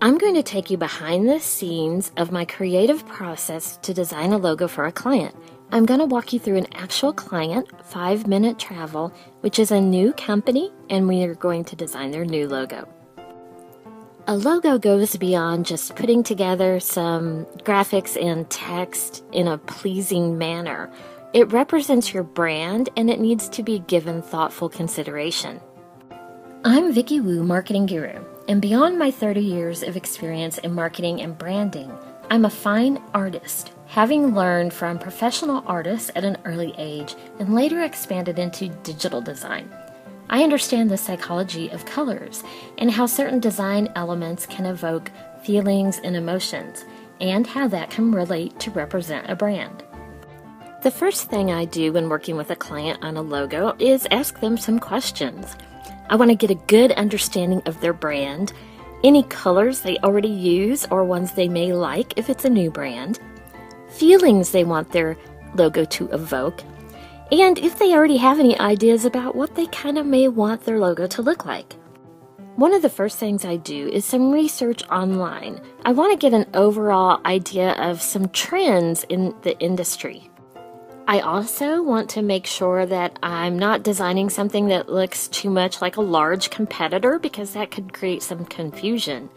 I'm going to take you behind the scenes of my creative process to design a logo for a client. I'm going to walk you through an actual client, 5-Minute Travel, which is a new company, and we are going to design their new logo. A logo goes beyond just putting together some graphics and text in a pleasing manner. It represents your brand, and it needs to be given thoughtful consideration. I'm Vicki Wu, Marketing Guru, and beyond my 30 years of experience in marketing and branding, I'm a fine artist, having learned from professional artists at an early age and later expanded into digital design. I understand the psychology of colors and how certain design elements can evoke feelings and emotions, and how that can relate to represent a brand. The first thing I do when working with a client on a logo is ask them some questions. I want to get a good understanding of their brand, any colors they already use or ones they may like if it's a new brand, feelings they want their logo to evoke, and if they already have any ideas about what they kind of may want their logo to look like. One of the first things I do is some research online. I want to get an overall idea of some trends in the industry. I also want to make sure that I'm not designing something that looks too much like a large competitor, because that could create some confusion.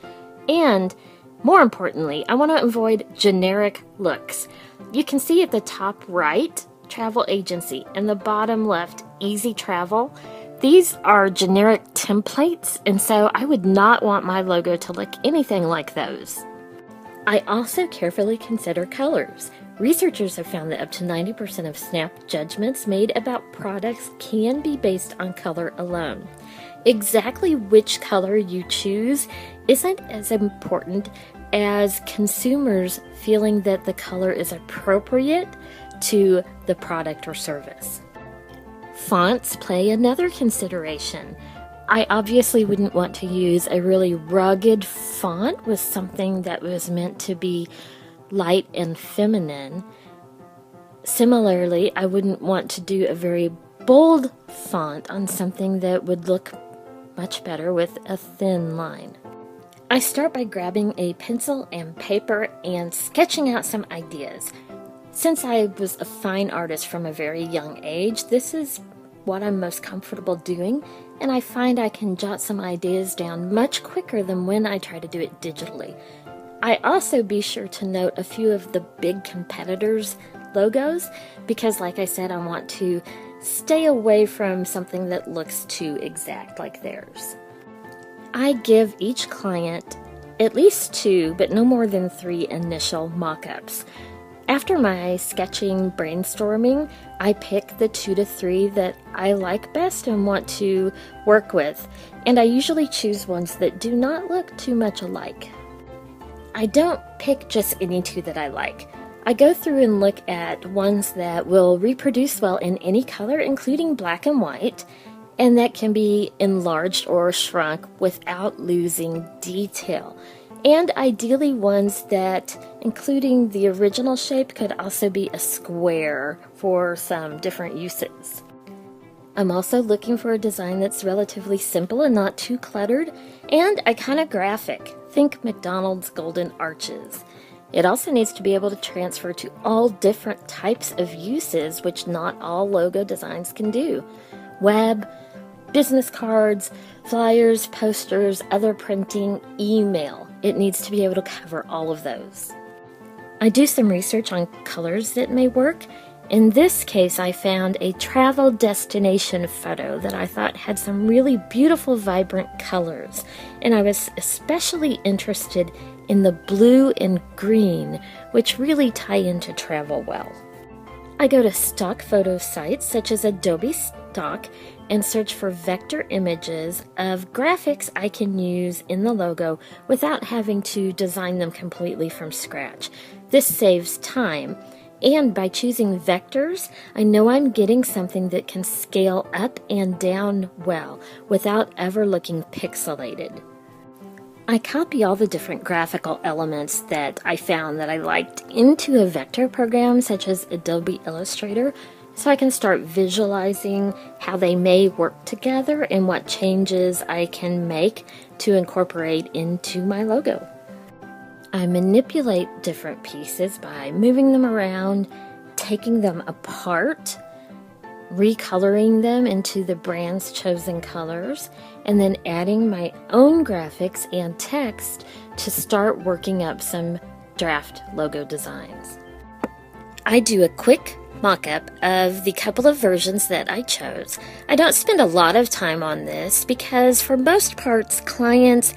And more importantly, I want to avoid generic looks. You can see at the top right, travel agency, and the bottom left, easy travel. These are generic templates, and so I would not want my logo to look anything like those. I also carefully consider colors. Researchers have found that up to 90% of snap judgments made about products can be based on color alone. Exactly which color you choose isn't as important as consumers feeling that the color is appropriate to the product or service. Fonts play another consideration. I obviously wouldn't want to use a really rugged font with something that was meant to be light and feminine. Similarly, I wouldn't want to do a very bold font on something that would look much better with a thin line. I start by grabbing a pencil and paper and sketching out some ideas. Since I was a fine artist from a very young age, this is what I'm most comfortable doing, and I find I can jot some ideas down much quicker than when I try to do it digitally. I also be sure to note a few of the big competitors' logos because, like I said, I want to stay away from something that looks too exact like theirs. I give each client at least 2, but no more than 3 initial mock-ups. After my sketching brainstorming, I pick the 2 to 3 that I like best and want to work with, and I usually choose ones that do not look too much alike. I don't pick just any 2 that I like. I go through and look at ones that will reproduce well in any color, including black and white, and that can be enlarged or shrunk without losing detail. And ideally ones that, including the original shape, could also be a square for some different uses. I'm also looking for a design that's relatively simple and not too cluttered, and iconographic. Think McDonald's golden arches. It also needs to be able to transfer to all different types of uses, which not all logo designs can do. Web, business cards, flyers, posters, other printing, email. It needs to be able to cover all of those. I do some research on colors that may work. In this case, I found a travel destination photo that I thought had some really beautiful, vibrant colors, and I was especially interested in the blue and green, which really tie into travel well. I go to stock photo sites such as Adobe Stock and search for vector images of graphics I can use in the logo without having to design them completely from scratch. This saves time. And by choosing vectors, I know I'm getting something that can scale up and down well without ever looking pixelated. I copy all the different graphical elements that I found that I liked into a vector program such as Adobe Illustrator so I can start visualizing how they may work together and what changes I can make to incorporate into my logo. I manipulate different pieces by moving them around, taking them apart, recoloring them into the brand's chosen colors, and then adding my own graphics and text to start working up some draft logo designs. I do a quick mock-up of the couple of versions that I chose. I don't spend a lot of time on this because for most parts, clients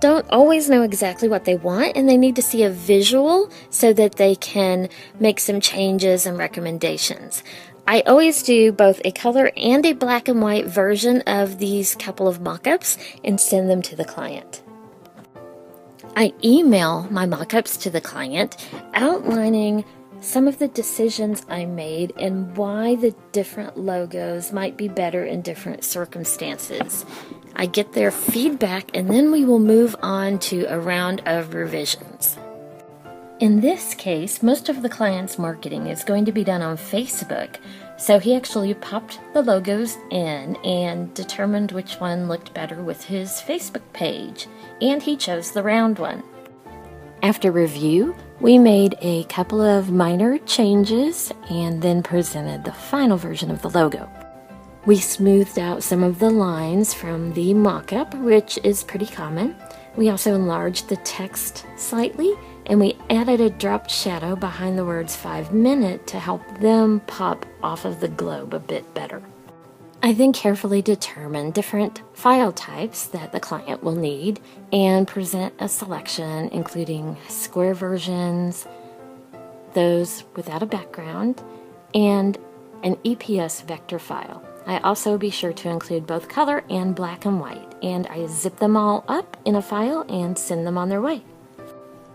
don't always know exactly what they want, and they need to see a visual so that they can make some changes and recommendations. I always do both a color and a black and white version of these couple of mock-ups and send them to the client. I email my mock-ups to the client outlining some of the decisions I made and why the different logos might be better in different circumstances. I get their feedback, and then we will move on to a round of revisions. In this case, most of the client's marketing is going to be done on Facebook, so he actually popped the logos in and determined which one looked better with his Facebook page, and he chose the round one. After review, we made a couple of minor changes and then presented the final version of the logo. We smoothed out some of the lines from the mock-up, which is pretty common. We also enlarged the text slightly, and we added a dropped shadow behind the words 5 minute to help them pop off of the globe a bit better. I then carefully determined different file types that the client will need and present a selection including square versions, those without a background, and an EPS vector file. I also be sure to include both color and black and white, and I zip them all up in a file and send them on their way.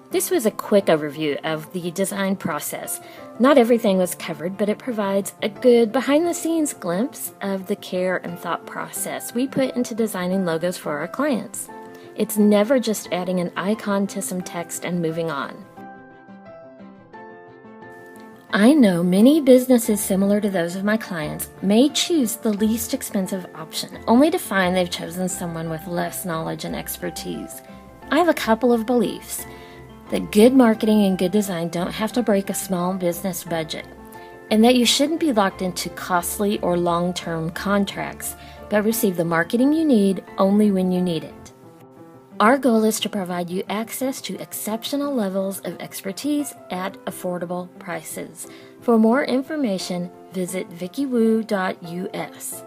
This was a quick overview of the design process. Not everything was covered, but it provides a good behind-the-scenes glimpse of the care and thought process we put into designing logos for our clients. It's never just adding an icon to some text and moving on. I know many businesses similar to those of my clients may choose the least expensive option, only to find they've chosen someone with less knowledge and expertise. I have a couple of beliefs that good marketing and good design don't have to break a small business budget, and that you shouldn't be locked into costly or long-term contracts, but receive the marketing you need only when you need it. Our goal is to provide you access to exceptional levels of expertise at affordable prices. For more information, visit vickiwoo.us.